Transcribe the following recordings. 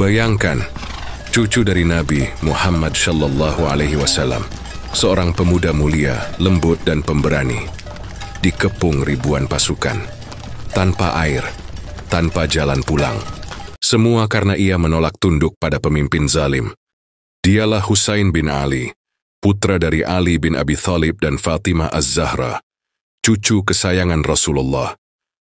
Bayangkan, cucu dari Nabi Muhammad Shallallahu Alaihi Wasallam, seorang pemuda mulia, lembut dan pemberani, dikepung ribuan pasukan, tanpa air, tanpa jalan pulang. Semua karena ia menolak tunduk pada pemimpin zalim. Dialah Husain bin Ali, putra dari Ali bin Abi Thalib dan Fatimah Az-Zahra, cucu kesayangan Rasulullah,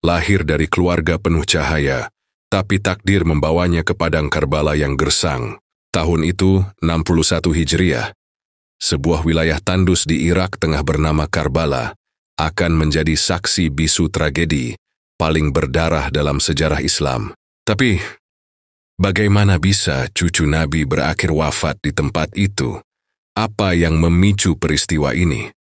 lahir dari keluarga penuh cahaya, tapi takdir membawanya ke padang Karbala yang gersang. Tahun itu 61 Hijriah, sebuah wilayah tandus di Irak tengah bernama Karbala akan menjadi saksi bisu tragedi paling berdarah dalam sejarah Islam. Tapi, bagaimana bisa cucu Nabi berakhir wafat di tempat itu? Apa yang memicu peristiwa ini?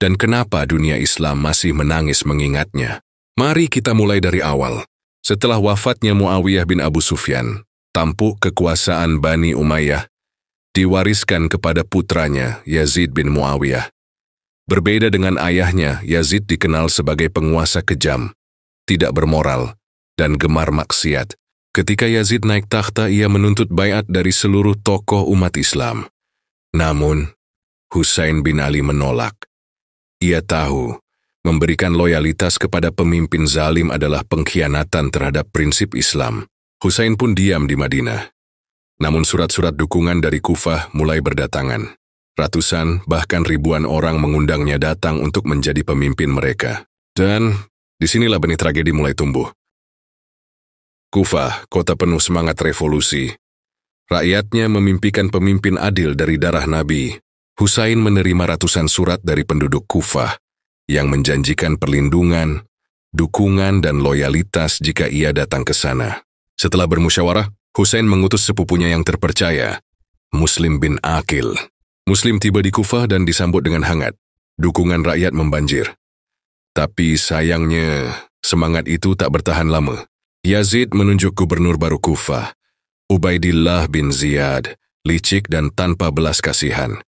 Dan kenapa dunia Islam masih menangis mengingatnya? Mari kita mulai dari awal. Setelah wafatnya Muawiyah bin Abu Sufyan, tampuk kekuasaan Bani Umayyah diwariskan kepada putranya Yazid bin Muawiyah. Berbeda dengan ayahnya, Yazid dikenal sebagai penguasa kejam, tidak bermoral, dan gemar maksiat. Ketika Yazid naik takhta, ia menuntut baiat dari seluruh tokoh umat Islam. Namun, Husain bin Ali menolak. Ia tahu, memberikan loyalitas kepada pemimpin zalim adalah pengkhianatan terhadap prinsip Islam. Husain pun diam di Madinah. Namun surat-surat dukungan dari Kufah mulai berdatangan. Ratusan, bahkan ribuan orang mengundangnya datang untuk menjadi pemimpin mereka. Dan disinilah benih tragedi mulai tumbuh. Kufah, kota penuh semangat revolusi. Rakyatnya memimpikan pemimpin adil dari darah Nabi. Husain menerima ratusan surat dari penduduk Kufah yang menjanjikan perlindungan, dukungan, dan loyalitas jika ia datang ke sana. Setelah bermusyawarah, Husain mengutus sepupunya yang terpercaya, Muslim bin Aqil. Muslim tiba di Kufah dan disambut dengan hangat. Dukungan rakyat membanjir. Tapi sayangnya, semangat itu tak bertahan lama. Yazid menunjuk gubernur baru Kufah, Ubaidillah bin Ziyad, licik dan tanpa belas kasihan.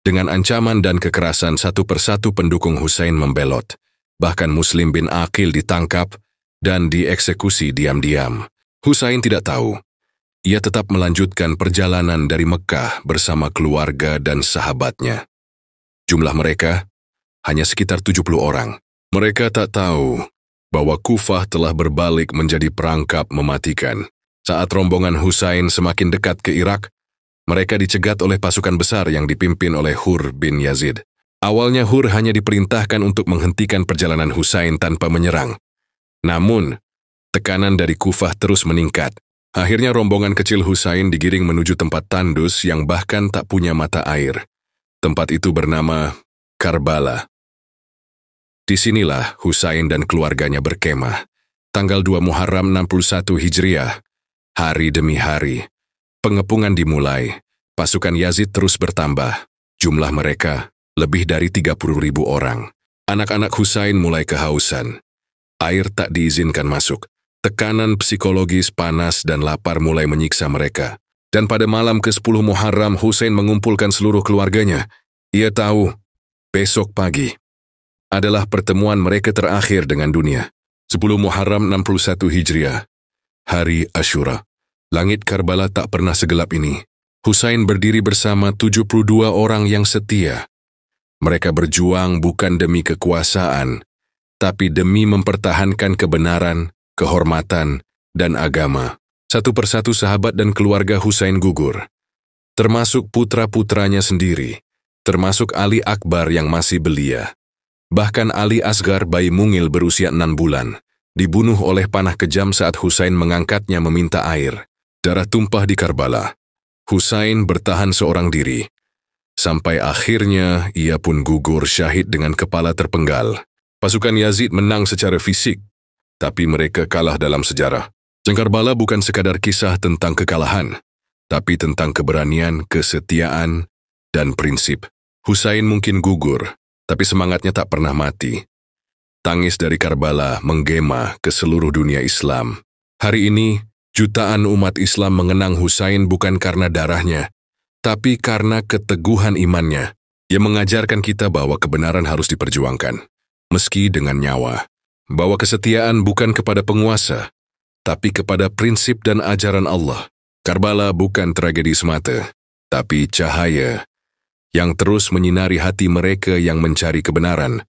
Dengan ancaman dan kekerasan, satu persatu pendukung Husain membelot. Bahkan Muslim bin Aqil ditangkap dan dieksekusi diam-diam. Husain tidak tahu. Ia tetap melanjutkan perjalanan dari Mekah bersama keluarga dan sahabatnya. Jumlah mereka hanya sekitar 70 orang. Mereka tak tahu bahwa Kufah telah berbalik menjadi perangkap mematikan. Saat rombongan Husain semakin dekat ke Irak, mereka dicegat oleh pasukan besar yang dipimpin oleh Hur bin Yazid. Awalnya Hur hanya diperintahkan untuk menghentikan perjalanan Husain tanpa menyerang. Namun, tekanan dari Kufah terus meningkat. Akhirnya rombongan kecil Husain digiring menuju tempat tandus yang bahkan tak punya mata air. Tempat itu bernama Karbala. Disinilah Husain dan keluarganya berkemah. Tanggal 2 Muharram 61 Hijriah, hari demi hari, pengepungan dimulai. Pasukan Yazid terus bertambah. Jumlah mereka lebih dari 30.000 orang. Anak-anak Husain mulai kehausan. Air tak diizinkan masuk. Tekanan psikologis, panas, dan lapar mulai menyiksa mereka. Dan pada malam ke-10 Muharram, Husain mengumpulkan seluruh keluarganya. Ia tahu, besok pagi adalah pertemuan mereka terakhir dengan dunia. 10 Muharram 61 Hijriah, hari Asyura. Langit Karbala tak pernah segelap ini. Husain berdiri bersama 72 orang yang setia. Mereka berjuang bukan demi kekuasaan, tapi demi mempertahankan kebenaran, kehormatan, dan agama. Satu persatu sahabat dan keluarga Husain gugur, termasuk putra-putranya sendiri, termasuk Ali Akbar yang masih belia. Bahkan Ali Asgar, bayi mungil berusia 6 bulan, dibunuh oleh panah kejam saat Husain mengangkatnya meminta air. Darah tumpah di Karbala. Husain bertahan seorang diri. Sampai akhirnya ia pun gugur syahid dengan kepala terpenggal. Pasukan Yazid menang secara fisik, tapi mereka kalah dalam sejarah. Karbala bukan sekadar kisah tentang kekalahan, tapi tentang keberanian, kesetiaan, dan prinsip. Husain mungkin gugur, tapi semangatnya tak pernah mati. Tangis dari Karbala menggema ke seluruh dunia Islam. Hari ini, jutaan umat Islam mengenang Husain bukan karena darahnya, tapi karena keteguhan imannya. Ia mengajarkan kita bahwa kebenaran harus diperjuangkan, meski dengan nyawa. Bahwa kesetiaan bukan kepada penguasa, tapi kepada prinsip dan ajaran Allah. Karbala bukan tragedi semata, tapi cahaya yang terus menyinari hati mereka yang mencari kebenaran